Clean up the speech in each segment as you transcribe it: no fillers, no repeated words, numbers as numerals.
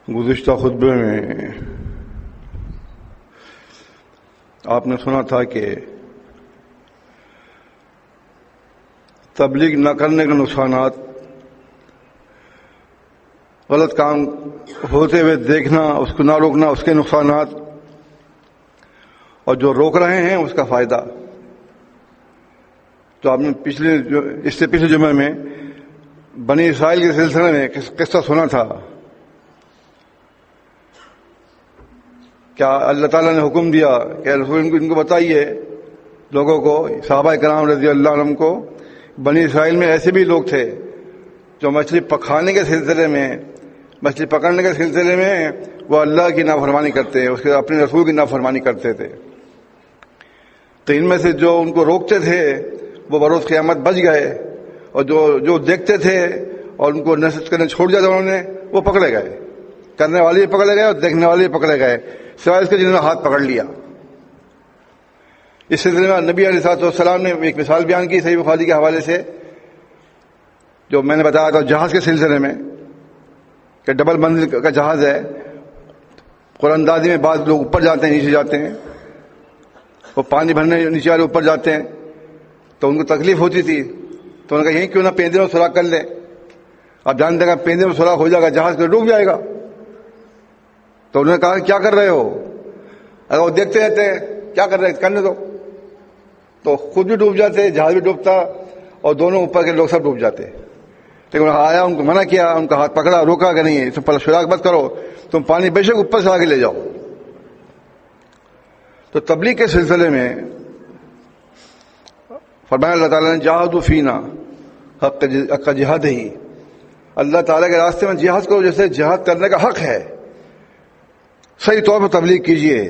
گزشتہ خطبے میں آپ نے سنا تھا کہ تبلیغ نہ کرنے کے نقصانات، غلط کام ہوتے ہوئے دیکھنا، اس کو نہ روکنا، اس کے نقصانات، اور جو روک رہے ہیں اس کا فائدہ. تو آپ نے اس سے پچھلے جمعے میں بنی اسرائیل کے سلسلے میں قصہ سنا تھا. کیا اللہ تعالیٰ نے حکم دیا کہ رسول ان کو بتائیے، لوگوں کو، صحابہ کرام رضی اللہ عنہم کو، بنی اسرائیل میں ایسے بھی لوگ تھے جو مچھلی پکانے کے سلسلے میں، مچھلی پکڑنے کے سلسلے میں وہ اللہ کی نافرمانی کرتے، اس کے اپنے رسول کی نافرمانی کرتے تھے. تو ان میں سے جو ان کو روکتے تھے وہ بروز قیامت بچ گئے، اور جو دیکھتے تھے اور ان کو نصیحت کرنے چھوڑ دیا تھا انہوں نے، وہ پکڑے گئے. کرنے والے بھی پکڑے گئے اور دیکھنے والے بھی پکڑے گئے، سوائے اس کے جنہوں نے ہاتھ پکڑ لیا. اس سلسلے میں نبی علیہ الصلوۃ والسلام نے ایک مثال بیان کی صحیح بخاری کے حوالے سے، جو میں نے بتایا تھا جہاز کے سلسلے میں، کہ ڈبل منزل کا جہاز ہے. قرآن اندازی میں بعض لوگ اوپر جاتے ہیں، نیچے جاتے ہیں، وہ پانی بھرنے نیچے والے اوپر جاتے ہیں، تو ان کو تکلیف ہوتی تھی. تو انہوں نے کہا یہیں کیوں نہ پیندے میں سوراخ کر لیں. آپ جانتے ہیں کہ پیندے میں سوراخ ہو جائے گا، جہاز کو ڈوب جائے گا. تو انہوں نے کہا کیا کر رہے ہو؟ اگر وہ دیکھتے رہتے کیا کر رہے ہیں، کرنے دو. تو خود بھی ڈوب جاتے، جہاز بھی ڈوبتا، اور دونوں اوپر کے لوگ سب ڈوب جاتے. لیکن آیا، ان کو منع کیا، ان کا ہاتھ پکڑا، روکا کہ نہیں، تم سوراخ مت کرو، تم پانی بے شک اوپر سے آگے لے جاؤ. تو تبلیغ کے سلسلے میں فرمایا اللہ تعالیٰ نے جہادوا فینا حق جہاد ہی، اللہ تعالیٰ کے راستے میں جہاد کرو جیسے جہاد کرنے کا حق ہے. صحیح طور پر تبلیغ کیجیے.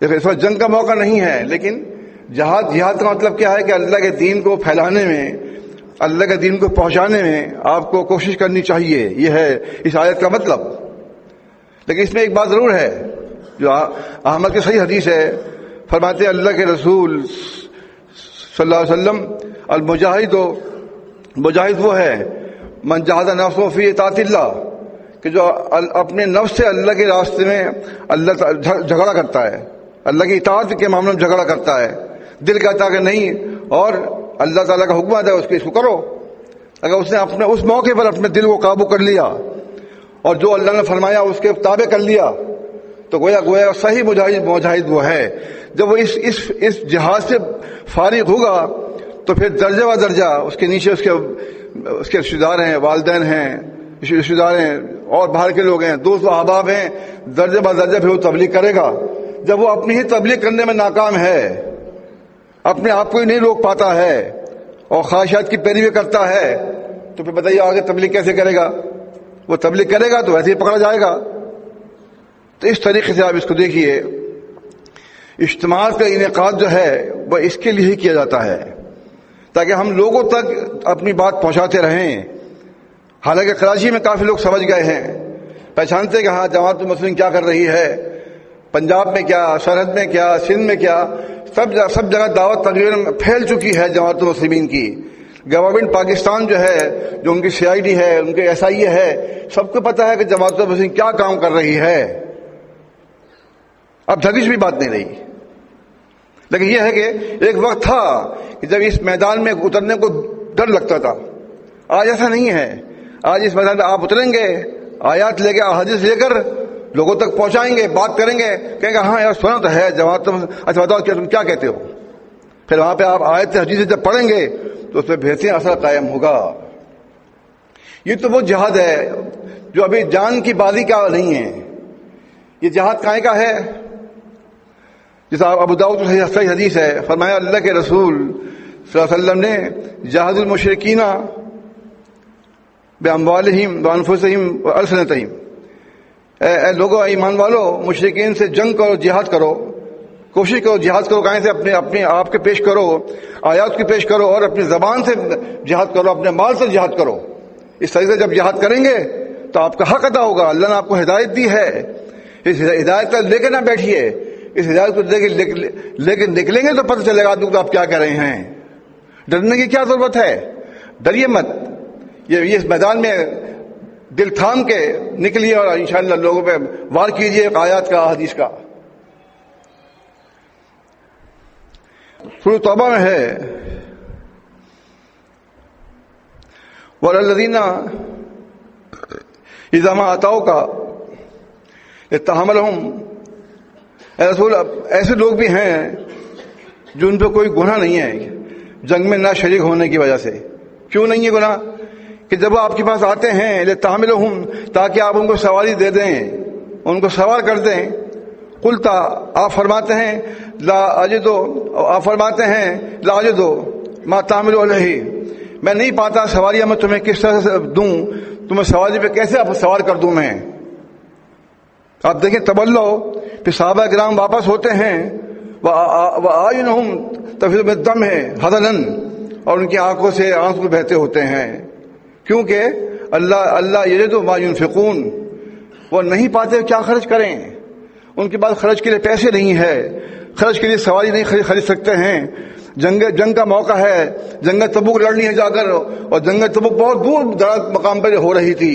دیکھو اس وقت جنگ کا موقع نہیں ہے، لیکن جہاد کا مطلب کیا ہے کہ اللہ کے دین کو پھیلانے میں، اللہ کے دین کو پہنچانے میں آپ کو کوشش کرنی چاہیے. یہ ہے اس آیت کا مطلب. لیکن اس میں ایک بات ضرور ہے جو احمد کی صحیح حدیث ہے. فرماتے ہیں اللہ کے رسول صلی اللہ علیہ وسلم، مجاہد وہ ہے من جاہد نفسہ فی اطاعت اللہ، کہ جو اپنے نفس سے اللہ کے راستے میں اللہ جھگڑا کرتا ہے، اللہ کی اطاعت کے معاملے میں جھگڑا کرتا ہے. دل کہتا ہے کہ نہیں، اور اللہ تعالیٰ کا حکم آتا ہے اس کو کرو. اگر اس نے اپنے اس موقع پر اپنے دل کو قابو کر لیا اور جو اللہ نے فرمایا اس کے تابع کر لیا، تو گویا صحیح مجاہد وہ ہے. جب وہ اس جہاد سے فارغ ہوگا تو پھر درجہ و درجہ اس کے نیچے اس کے رشتہ دار ہیں، والدین ہیں، رشتہ دار ہیں، اور باہر کے لوگ ہیں، دوست و احباب ہیں، درجہ با درجہ پھر وہ تبلیغ کرے گا. جب وہ اپنی ہی تبلیغ کرنے میں ناکام ہے، اپنے آپ کو ہی نہیں روک پاتا ہے اور خواہشات کی پیروی کرتا ہے، تو پھر بتائیے آگے تبلیغ کیسے کرے گا؟ وہ تبلیغ کرے گا تو ویسے ہی پکڑا جائے گا. تو اس طریقے سے آپ اس کو دیکھیے. اجتماع کا انعقاد جو ہے وہ اس کے لیے ہی کیا جاتا ہے تاکہ ہم لوگوں تک اپنی بات پہنچاتے رہیں. حالانکہ کراچی میں کافی لوگ سمجھ گئے ہیں، پہچانتے ہیں کہ ہاں جماعت المسلمین کیا کر رہی ہے، پنجاب میں کیا، سرحد میں کیا، سندھ میں کیا، سب جگہ دعوت تقریباً پھیل چکی ہے جماعت المسلمین کی. گورنمنٹ پاکستان جو ہے، جو ان کی CID ہے، ان کے SIA ہے، سب کو پتہ ہے کہ جماعت المسلمین کیا کام کر رہی ہے. اب دھگش بھی بات نہیں رہی. لیکن یہ ہے کہ ایک وقت تھا کہ جب اس میدان میں اترنے کو ڈر لگتا تھا. آج ایسا نہیں ہے. آج اس میدان میں آپ اتریں گے، آیات لے کے، احادیث لے کر لوگوں تک پہنچائیں گے، بات کریں گے، کہیں گے ہاں یار سنا تو ہے جماعت، اچھا بتاؤ تم کیا کہتے ہو. پھر وہاں پہ آپ آیت حدیث جب پڑھیں گے تو اس پہ بہترین اثر قائم ہوگا. یہ تو وہ جہاد ہے جو ابھی جان کی بازی کا نہیں ہے. یہ جہاد کائیں کا ہے؟ جیسا ابو داؤد میں صحیح حدیث ہے، فرمایا اللہ کے رسول صلی اللہ علیہ وسلم نے جہاد المشرکین باموالہم وانفسہم والسنتہم، اے لوگوں، ایمان والو، مشرکین سے جنگ کرو، جہاد کرو، کوشش کرو، جہاد کرو. کہیں سے اپنے آپ کے پیش کرو، آیات کی پیش کرو، اور اپنی زبان سے جہاد کرو، اپنے مال سے جہاد کرو. اس طریقے سے جب جہاد کریں گے تو آپ کا حق ادا ہوگا. اللہ نے آپ کو ہدایت دی ہے، اس ہدایت کا لے کے نہ بیٹھیے. اس ہدایت کو لے کے نکلیں گے تو پتہ چلے گا آپ کیا کر رہے ہیں. ڈرنے کی کیا ضرورت ہے؟ ڈریے مت. یہ اس میدان میں دل تھام کے نکلیے اور انشاءاللہ لوگوں پہ وار کیجیے آیات کا، حدیث کا. سورۃ توبہ میں ہے وَالَّذِينَ اِذَا مَا أَتَوْكَ لِتَحْمِلَهُمْ. اے رسول ایسے لوگ بھی ہیں جو ان پہ کوئی گناہ نہیں ہے جنگ میں نہ شریک ہونے کی وجہ سے. کیوں نہیں ہے گناہ؟ کہ جب وہ آپ کے پاس آتے ہیں لِتَحْمِلَهُمْ تاکہ آپ ان کو سواری دے دیں، ان کو سوار کر دیں. قلتا آپ فرماتے ہیں لا اجدو، آپ فرماتے ہیں لا اجدو ما تحمل علیہ، میں نہیں پاتا سواریاں میں تمہیں کس طرح سے دوں، تمہیں سواری پہ کیسے سوار کر دوں میں. آپ دیکھیں تبلو پھر صحابہ کرام واپس ہوتے ہیں وَأَعْيُنُهُمْ تَفِيضُ مِنَ الدَّمْعِ حَزَنًا، اور ان کی آنکھوں سے آنسو بہتے ہوتے ہیں، کیونکہ اللہ یجد ما ينفقون، وہ نہیں پاتے کیا خرچ کریں، ان کے پاس خرچ کے لیے پیسے نہیں ہے، خرچ کے لیے سواری نہیں خرید سکتے ہیں. جنگ کا موقع ہے، جنگ تبوک لڑنی ہے جا کر، اور جنگ تبوک بہت دور دراز مقام پر ہو رہی تھی.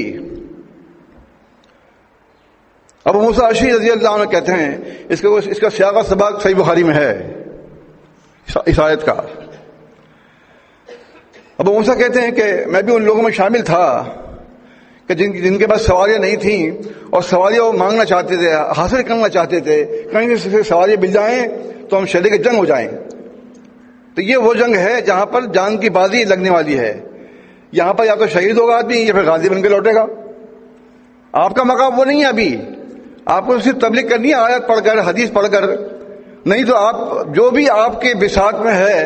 ابو موسیٰ اشعری رضی اللہ عنہ کہتے ہیں اس کا سیاق و سباق صحیح بخاری میں ہے اس آیت کا. ابو موسیٰ کہتے ہیں کہ میں بھی ان لوگوں میں شامل تھا کہ جن کے پاس سواریاں نہیں تھیں اور سواریاں وہ مانگنا چاہتے تھے، حاصل کرنا چاہتے تھے، کہیں سے سواریاں مل جائیں تو ہم شریک جنگ ہو جائیں. تو یہ وہ جنگ ہے جہاں پر جان کی بازی لگنے والی ہے. یہاں پر یا تو شہید ہوگا آدمی یا پھر غازی بن کے لوٹے گا. آپ کا مقام وہ نہیں ہے. ابھی آپ کو صرف تبلیغ کرنی ہے آیت پڑھ کر، حدیث پڑھ کر، نہیں تو آپ جو بھی آپ کے بساط میں ہے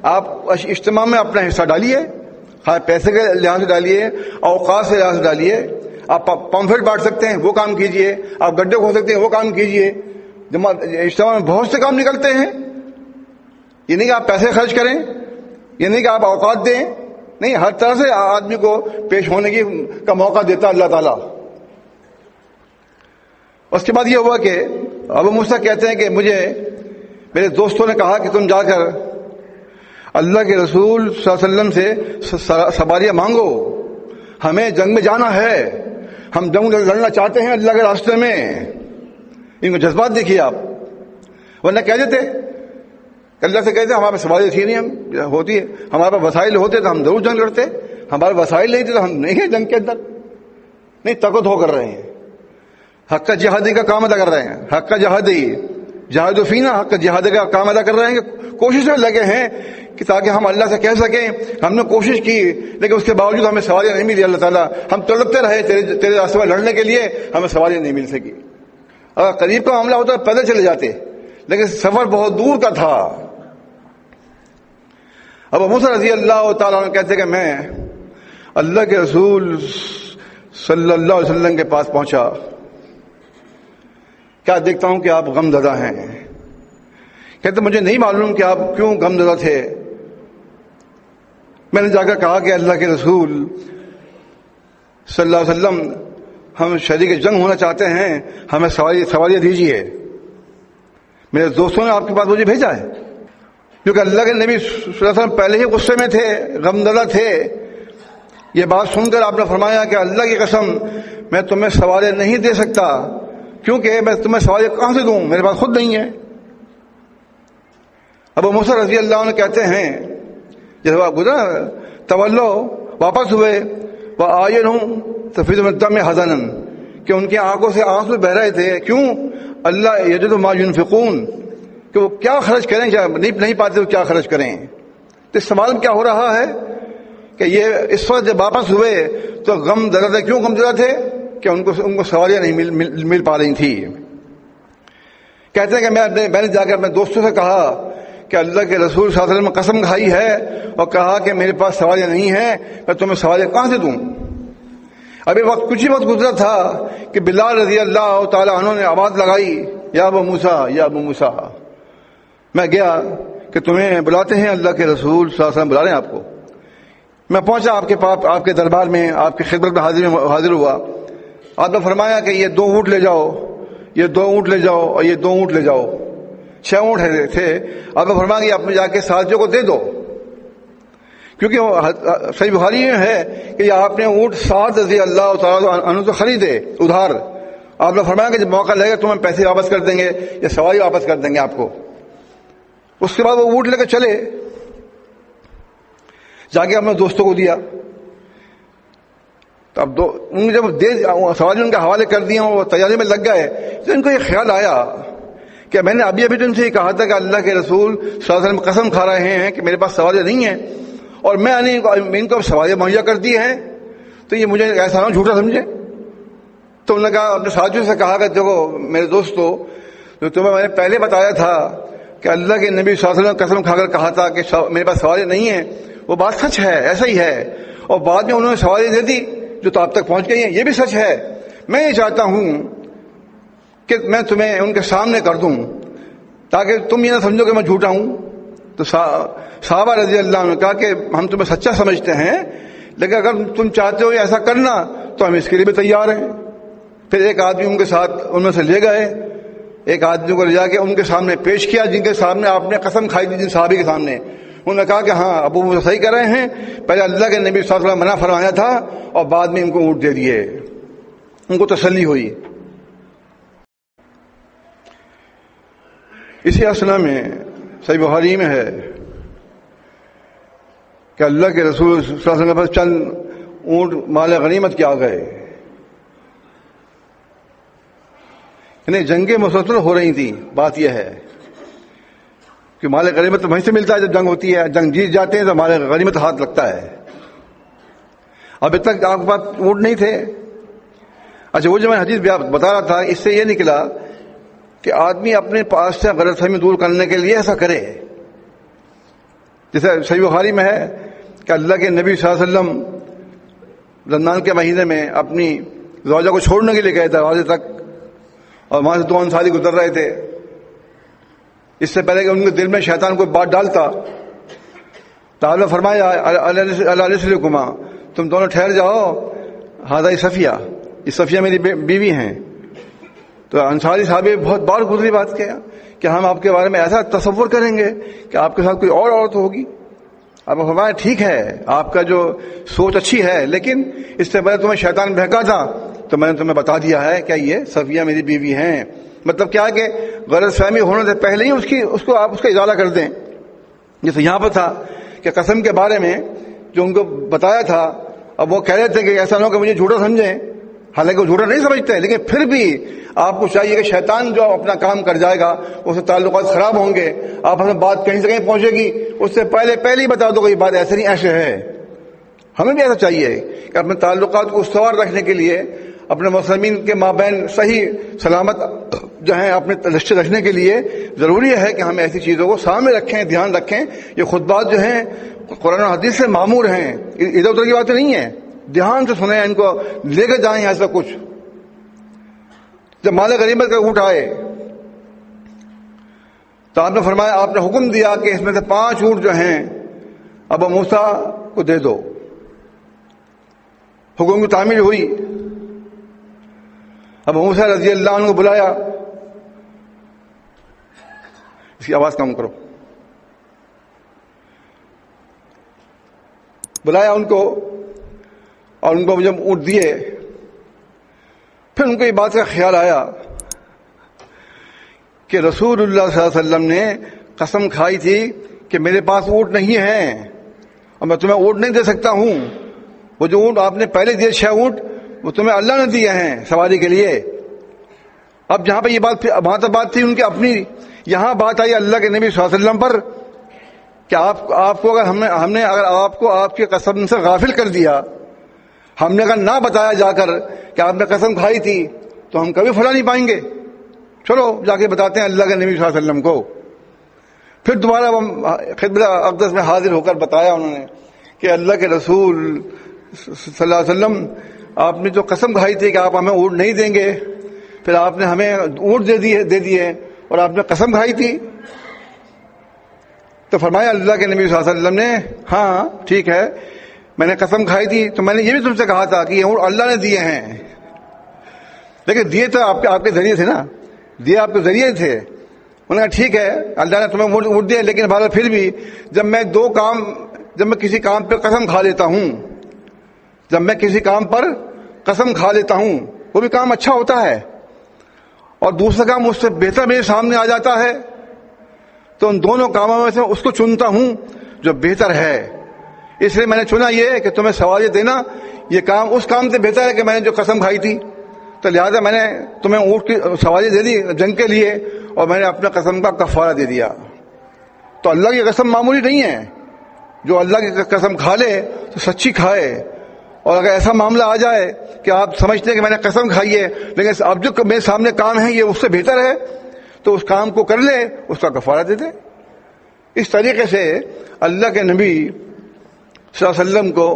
آپ اجتماع میں اپنا حصہ ڈالیے، پیسے کے لحاظ سے ڈالیے، اوقات سے لحاظ سے ڈالیے. آپ پمفلٹ بانٹ سکتے ہیں وہ کام کیجئے، آپ گڈھے کھو سکتے ہیں وہ کام کیجئے. اجتماع میں بہت سے کام نکلتے ہیں. یہ نہیں کہ آپ پیسے خرچ کریں، یہ نہیں کہ آپ اوقات دیں، نہیں، ہر طرح سے آدمی کو پیش ہونے کا موقع دیتا اللہ تعالیٰ. اس کے بعد یہ ہوا کہ ابو موسیٰ کہتے ہیں کہ مجھے میرے دوستوں نے کہا کہ تم جا کر اللہ کے رسول صلی اللہ علیہ وسلم سے سواریاں مانگو، ہمیں جنگ میں جانا ہے، ہم جنگ لڑنا چاہتے ہیں اللہ کے راستے میں. ان کو جذبات دیکھیے آپ. ورنہ کہہ دیتے اللہ سے کہتے ہمارے پاس سواری تھی نہیں، ہم ہوتی ہے، ہمارے پاس وسائل ہوتے تو ہم ضرور جنگ لڑتے، ہمارے وسائل نہیں تھے تو ہم نہیں ہیں جنگ کے اندر. نہیں، تقوت ہو کر رہے ہیں، حق کا جہادی کا کام ادا کر رہے ہیں، حق کا جہادی جہاد فینا، حق کا جہادی کا کام ادا کر رہے ہیں. کوشش میں لگے ہیں کہ تاکہ ہم اللہ سے کہہ سکیں ہم نے کوشش کی لیکن اس کے باوجود ہمیں سواریاں نہیں ملی. اللہ تعالیٰ ہم تڑپتے رہے تیرے راستے میں لڑنے کے لیے، ہمیں سواریاں نہیں مل سکی. اگر قریب کا معاملہ ہوتا پیدل چلے جاتے، لیکن سفر بہت دور کا تھا. اب ابو موسیٰ رضی اللہ تعالیٰ عنہ کہتے کہ میں اللہ کے رسول صلی اللہ علیہ وسلم کے پاس پہنچا، کیا دیکھتا ہوں کہ آپ غم زدہ ہیں. کہتے مجھے نہیں معلوم کہ آپ کیوں غم زدہ تھے. میں نے جا کر کہا کہ اللہ کے رسول صلی اللہ علیہ وسلم ہم شریک جنگ ہونا چاہتے ہیں، ہمیں سواریاں دیجیے. میرے دوستوں نے آپ کے پاس مجھے بھیجا ہے، کیونکہ اللہ کے نبی صلی اللہ علیہ وسلم پہلے ہی غصے میں تھے، غمزدہ تھے. یہ بات سن کر آپ نے فرمایا کہ اللہ کی قسم میں تمہیں سواریاں نہیں دے سکتا، کیونکہ میں تمہیں سواریاں کہاں سے دوں، میرے پاس خود نہیں ہے. ابو موسیٰ رضی اللہ عنہ کہتے ہیں جب آپ گزرا تولو واپس ہوئے وَأَعْيُنُهُمْ تَفِيضُ مِنَ الدَّمْعِ حَزَنًا، کہ ان کی آنکھوں سے آنسو بہ رہے تھے. کیوں؟ اللہ یجد ما ينفقون، کہ وہ کیا خرچ کریں، نہیں پاتے وہ کیا خرچ کریں. تو سوال کیا ہو رہا ہے کہ یہ اس وقت جب واپس ہوئے تو غم زدہ تھے. کیوں غم زدہ تھے؟ کہ ان کو سواریاں نہیں مل پا رہی تھی. کہتے ہیں کہ میں نے جا کر اپنے دوستوں سے کہا کہ اللہ کے رسول صلی اللہ علیہ وسلم نے قسم کھائی ہے اور کہا کہ میرے پاس سواریاں نہیں ہیں، میں تمہیں سواریاں کہاں سے دوں. ابھی وقت کچھ ہی وقت گزرا تھا کہ بلال رضی اللہ تعالیٰ عنہ نے آواز لگائی یا ابو موسیٰ، یا ابو موسیٰ. میں گیا کہ تمہیں بلاتے ہیں اللہ کے رسول صلی اللہ علیہ وسلم، بلا رہے ہیں آپ کو. میں پہنچا آپ کے پاس، آپ کے دربار میں، آپ کی خدمت میں حاضر ہوا. آپ نے فرمایا کہ یہ 2 اونٹ لے جاؤ، یہ 2 اونٹ لے جاؤ اور یہ 2 اونٹ لے جاؤ. 6 اونٹ تھے. آپ نے فرمایا کہ اپنے جا کے ساتھیوں کو دے دو، کیونکہ صحیح بخاری میں ہے کہ آپ نے اونٹ سعد رضی اللہ تعالیٰ عنہ سے خریدے ادھار. آپ نے فرمایا کہ جب موقع لگے تو ہم پیسے واپس کر دیں گے یا سواری واپس کر دیں گے آپ کو. اس کے بعد وہ اونٹ لے کر چلے، جا کے اپنے دوستوں کو دیا. تو اب ان جب سواری ان کے حوالے کر دیا، وہ تیاری میں لگ گئے، تو ان کو یہ خیال آیا کہ میں نے ابھی ابھی تو ان سے یہ کہا تھا کہ اللہ کے رسول صلی اللہ علیہ وسلم قسم کھا رہے ہیں کہ میرے پاس سواریاں نہیں ہیں، اور میں ان کو سواریاں مہیا کر دی ہیں، تو یہ مجھے ایسا نہ جھوٹا سمجھے. تو انہوں نے کہا، اپنے ساتھیوں سے کہا کہ دیکھو میرے دوستو، جو تمہیں میں نے پہلے بتایا تھا کہ اللہ کے نبی صلی اللہ علیہ وسلم قسم کھا کر کہا تھا کہ میرے پاس سواریاں نہیں ہیں، وہ بات سچ ہے، ایسا ہی ہے. اور بعد میں انہوں نے سواریاں دے دی جو تو آپ تک پہنچ گئی ہیں، یہ بھی سچ ہے. میں یہ چاہتا ہوں کہ میں تمہیں ان کے سامنے کر دوں تاکہ تم یہ نہ سمجھو کہ میں جھوٹا ہوں. تو صحابہ رضی اللہ عنہ نے کہا کہ ہم تمہیں سچا سمجھتے ہیں، لیکن اگر تم چاہتے ہو ایسا کرنا تو ہم اس کے لیے بھی تیار ہیں. پھر ایک آدمی ان کے ساتھ ان میں سے لے گئے، ایک آدمی کو لے جا کے ان کے سامنے پیش کیا جن کے سامنے آپ نے قسم کھائی تھی، جن صحابی کے سامنے. انہوں نے کہا کہ ہاں ابو موسیٰ صحیح کر رہے ہیں، پہلے اللہ کے نبی صلی اللہ علیہ وسلم منع فرمایا تھا اور بعد میں ان کو اونٹ دے دیے. ان کو تسلی ہوئی. اسی اسنا میں صحیح بخاری میں ہے کہ اللہ کے رسول صلی اللہ علیہ وسلم پر چند اونٹ مال غنیمت کے آ گئے. یعنی جنگیں مسلسل ہو رہی تھیں. بات یہ ہے کہ مال غنیمت تو وہیں سے ملتا ہے جب جنگ ہوتی ہے. جنگ جیت جاتے ہیں تو مال غنیمت ہاتھ لگتا ہے. ابھی تک آپ کے پاس اونٹ نہیں تھے. اچھا، وہ جو میں حدیث بتا رہا تھا، اس سے یہ نکلا کہ آدمی اپنے پاس سے غلط فہمی دور کرنے کے لیے ایسا کرے. جیسے صحیح بخاری میں ہے کہ اللہ کے نبی صلی اللہ علیہ وسلم رمضان کے مہینے میں اپنی زوجہ کو چھوڑنے کے لیے گئے دروازے تک، اور وہاں سے 2 انصاری گزر رہے تھے. اس سے پہلے کہ ان کے دل میں شیطان کوئی بات ڈالتا، تو آپ نے فرمایا اللہ کما، تم دونوں ٹھہر جاؤ، ہاذا صفیہ، یہ صفیہ میری بیوی ہیں. تو انصاری صاحب بہت بار گزری بات کیا کہ ہم آپ کے بارے میں ایسا تصور کریں گے کہ آپ کے ساتھ کوئی اور عورت ہوگی. آپ نے فرمایا ٹھیک ہے، آپ کا جو سوچ اچھی ہے، لیکن اس سے پہلے تمہیں شیطان بہکا تھا تو میں نے تمہیں بتا دیا ہے کہ یہ صفیہ میری بیوی ہیں. مطلب کیا کہ غلط فہمی ہونے سے پہلے ہی اس کو آپ اس کا ازالہ کر دیں. جیسے یہاں پر تھا کہ قسم کے بارے میں جو ان کو بتایا تھا، اب وہ کہہ رہے تھے کہ ایسا نہ ہو کہ مجھے جھوٹا سمجھیں، حالانکہ وہ جھوٹا نہیں سمجھتے، لیکن پھر بھی آپ کو چاہیے کہ شیطان جو اپنا کام کر جائے گا اس سے تعلقات خراب ہوں گے. آپ ہمیں بات کہیں سے کہیں پہنچے گی، اس سے پہلے ہی بتا دو کہ یہ بات ایسے نہیں ایسے ہے. ہمیں بھی ایسا چاہیے کہ اپنے تعلقات کو استوار رکھنے کے لیے، اپنے مسلمین کے مابین صحیح سلامت جو ہیں اپنے رشتے رکھنے کے لیے ضروری ہے کہ ہم ایسی چیزوں کو سامنے رکھیں، دھیان رکھیں. یہ خطبات جو ہیں قرآن و حدیث سے معمور ہیں، ادھر ادھر کی باتیں نہیں ہیں. دھیان سے سنیں، ان کو لے کر جائیں ایسا کچھ. جب مال غنیمت کا اونٹ آئے تو آپ نے فرمایا، آپ نے حکم دیا کہ اس میں سے 5 اونٹ جو ہیں ابو موسیٰ کو دے دو. حکم کی تعمیل ہوئی. ابو موسیٰ رضی اللہ عنہ کو بلایا. اس کی آواز کم کرو. بلایا ان کو اور ان کو جب اونٹ دیے، پھر ان کو یہ بات کا خیال آیا کہ رسول اللہ صلی اللہ علیہ وسلم نے قسم کھائی تھی کہ میرے پاس اونٹ نہیں ہیں اور میں تمہیں اونٹ نہیں دے سکتا ہوں. وہ جو اونٹ آپ نے پہلے دیے 6 اونٹ وہ تمہیں اللہ نے دیے ہیں سواری کے لیے. اب جہاں پہ یہ بات وہاں تک بات تھی ان کی اپنی، یہاں بات آئی اللہ کے نبی صلی اللہ علیہ وسلم پر کہ آپ کو اگر ہم نے اگر آپ کو آپ کی قسم سے غافل کر دیا، ہم نے اگر نہ بتایا جا کر کہ آپ نے قسم کھائی تھی تو ہم کبھی پھلا نہیں پائیں گے. چلو جا کے بتاتے ہیں اللہ کے نبی صلی اللہ علیہ وسلم کو. پھر دوبارہ خدمت اقدس میں حاضر ہو کر بتایا انہوں نے کہ اللہ کے رسول صلی اللہ علیہ وسلم، آپ نے جو قسم کھائی تھی کہ آپ ہمیں اونٹ نہیں دیں گے، پھر آپ نے ہمیں اونٹ دے دیے اور آپ نے قسم کھائی تھی. تو فرمایا اللہ کے نبی صلی اللہ علیہ وسلم نے، ہاں ٹھیک ہے، میں نے قسم کھائی تھی تو میں نے یہ بھی تم سے کہا تھا کہ یہ اونٹ اللہ نے دیے ہیں، لیکن دیے تو آپ کے ذریعے تھے نا، دیے آپ کے ذریعے تھے. انہوں نے کہا ٹھیک ہے اللہ نے تمہیں اونٹ دیا، لیکن بہرحال پھر بھی جب میں 2 کام جب میں کسی کام پہ قسم کھا لیتا ہوں، جب میں کسی کام پر قسم کھا لیتا ہوں، وہ بھی کام اچھا ہوتا ہے اور دوسرا کام اس سے بہتر میرے سامنے آ جاتا ہے، تو ان دونوں کاموں میں سے اس کو چنتا ہوں جو بہتر ہے۔ اس لیے میں نے چنا یہ کہ تمہیں سواری دینا، یہ کام اس کام سے بہتر ہے کہ میں نے جو قسم کھائی تھی، تو لہٰذا میں نے تمہیں اونٹ کی سواری دے دی جنگ کے لیے، اور میں نے اپنے قسم کا کفارہ دے دیا۔ تو اللہ کی قسم معمولی نہیں ہے، جو اللہ کی قسم کھا لے تو سچی کھائے، اور اگر ایسا معاملہ آ جائے کہ آپ سمجھتے ہیں کہ میں نے قسم کھائی ہے لیکن اب جو میرے سامنے کام ہے یہ اس سے بہتر ہے، تو اس کام کو کر لے، اس کا کفارہ دے دے۔ اس طریقے سے اللہ کے نبی صلی اللہ علیہ وسلم کو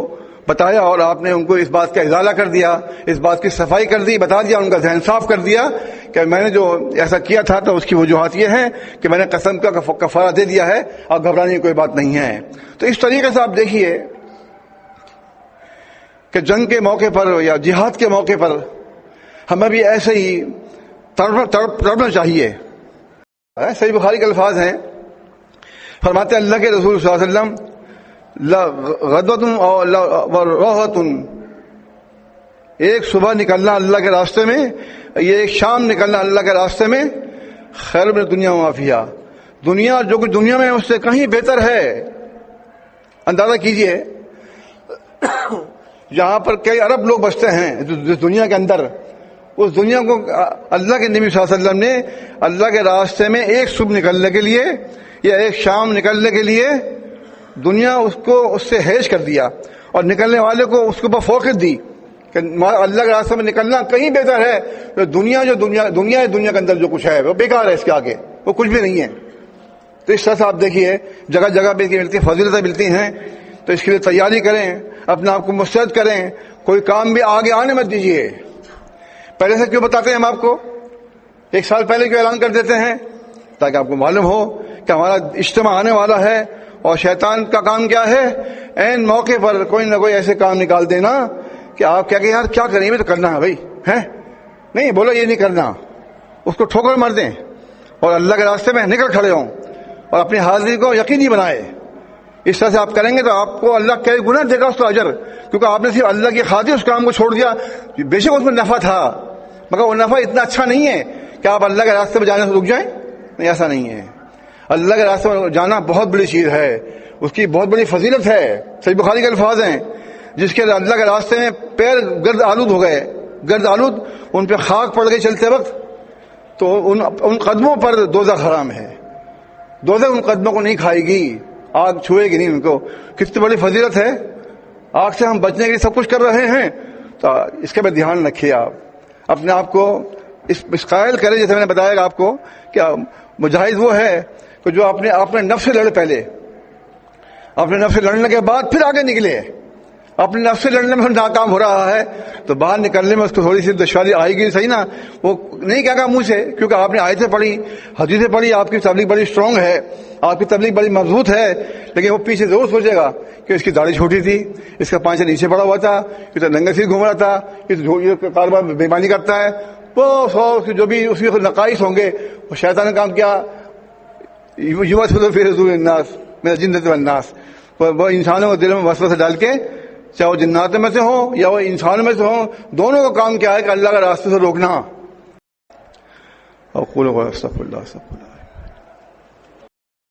بتایا، اور آپ نے ان کو اس بات کا ازالہ کر دیا، اس بات کی صفائی کر دی، بتا دیا، ان کا ذہن صاف کر دیا کہ میں نے جو ایسا کیا تھا تو اس کی وجوہات یہ ہیں کہ میں نے قسم کا کفارہ دے دیا ہے اور گھبرانے کی کوئی بات نہیں ہے۔ تو اس طریقے سے آپ دیکھیے کہ جنگ کے موقع پر یا جہاد کے موقع پر ہمیں بھی ایسے ہی تڑپنا چاہیے۔ صحیح بخاری کے الفاظ ہیں، فرماتے اللہ کے رسول صلی اللہ علیہ وسلم غدوۃ اور روحۃ، ایک صبح نکلنا اللہ کے راستے میں، یہ ایک شام نکلنا اللہ کے راستے میں، خیر من دنیا و ما فیہا، دنیا جو کچھ دنیا میں اس سے کہیں بہتر ہے۔ اندازہ کیجئے جہاں پر کئی ارب لوگ بستے ہیں جس دنیا کے اندر، اس دنیا کو اللہ کے نبی صلی اللہ علیہ وسلم نے اللہ کے راستے میں ایک صبح نکلنے کے لیے یا ایک شام نکلنے کے لیے دنیا اس کو اس سے ہیج کر دیا، اور نکلنے والے کو اس کے اوپر فوقیت دی کہ اللہ کے راستے میں نکلنا کہیں بہتر ہے۔ دنیا کے اندر جو کچھ ہے وہ بیکار ہے، اس کے آگے وہ کچھ بھی نہیں ہے۔ تو اس طرح سے آپ دیکھیے جگہ جگہ پہ ملتی فضیلتیں ملتی ہیں، تو اس کے لیے تیاری کریں، اپنے آپ کو مستعد کریں، کوئی کام بھی آگے آنے مت دیجیے۔ پہلے سے کیوں بتاتے ہیں ہم آپ کو؟ ایک سال پہلے کیوں اعلان کر دیتے ہیں؟ تاکہ آپ کو معلوم ہو کہ ہمارا اجتماع آنے والا ہے، اور شیطان کا کام کیا ہے؟ عین موقع پر کوئی نہ کوئی ایسے کام نکال دینا کہ آپ کیا کہ یار کیا کریں گے، تو کرنا ہے بھائی، ہے نہیں بولو یہ نہیں کرنا، اس کو ٹھوکر مار دیں اور اللہ کے راستے میں نکل کھڑے ہوں اور اپنی حاضری کو یقینی بنائے۔ اس طرح سے آپ کریں گے تو آپ کو اللہ کئی گنا دے گا اس کا اجر، کیونکہ آپ نے صرف اللہ کی خاطر اس کام کو چھوڑ دیا۔ بے شک اس میں نفع تھا، مگر وہ نفع اتنا اچھا نہیں ہے کہ آپ اللہ کے راستے میں جانے سے رک جائیں، نہیں ایسا نہیں ہے۔ اللہ کے راستے میں جانا بہت بڑی چیز ہے، اس کی بہت بڑی فضیلت ہے۔ صحیح بخاری کے الفاظ ہیں، جس کے اللہ کے راستے میں پیر گرد آلود ہو گئے، گرد آلود، ان پہ خاک پڑ گئی چلتے وقت، تو ان قدموں پر دوزخ حرام ہے، دوزخ ان قدموں کو نہیں کھائے گی، آگ چھوئے گی نہیں ان کو۔ کتنی بڑی فضیلت ہے، آگ سے ہم بچنے کے لیے سب کچھ کر رہے ہیں، تو اس کے پہ دھیان رکھیے۔ آپ اپنے آپ کو اس قائل کریں، جیسے میں نے بتایا آپ کو کہ مجاہد وہ ہے کہ جو اپنے نفس سے لڑے، پہلے اپنے نفس سے لڑنے کے بعد پھر آگے نکلے۔ اپنے نفس سے لڑنے میں ناکام ہو رہا ہے تو باہر نکلنے میں اس کو تھوڑی سی دشواری آئے گی، صحیح نا؟ وہ نہیں کہے گا منہ سے، کیونکہ آپ نے آیتیں پڑھی، حدیثیں پڑھی، آپ کی تبلیغ بڑی اسٹرانگ ہے، آپ کی تبلیغ بڑی مضبوط ہے، لیکن وہ پیچھے ضرور سوچے گا کہ اس کی داڑھی چھوٹی تھی، اس کا پانچ نیچے پڑا ہوا تھا، یہ تو ننگے سے گھوم رہا تھا، یہ کاروبار بےمانی کرتا ہے، وہ سو جو بھی اس کے نقائص ہوں گے، وہ شیطان نے کام کیا، فی رسول الناس میرا جنت والناس، وہ انسانوں کو دل میں وسوسہ ڈال کے، چاہے وہ جنات میں سے ہوں یا وہ انسانوں میں سے ہوں، دونوں کا کام کیا ہے کہ اللہ کے راستے سے روکنا۔ اور استغفر اللہ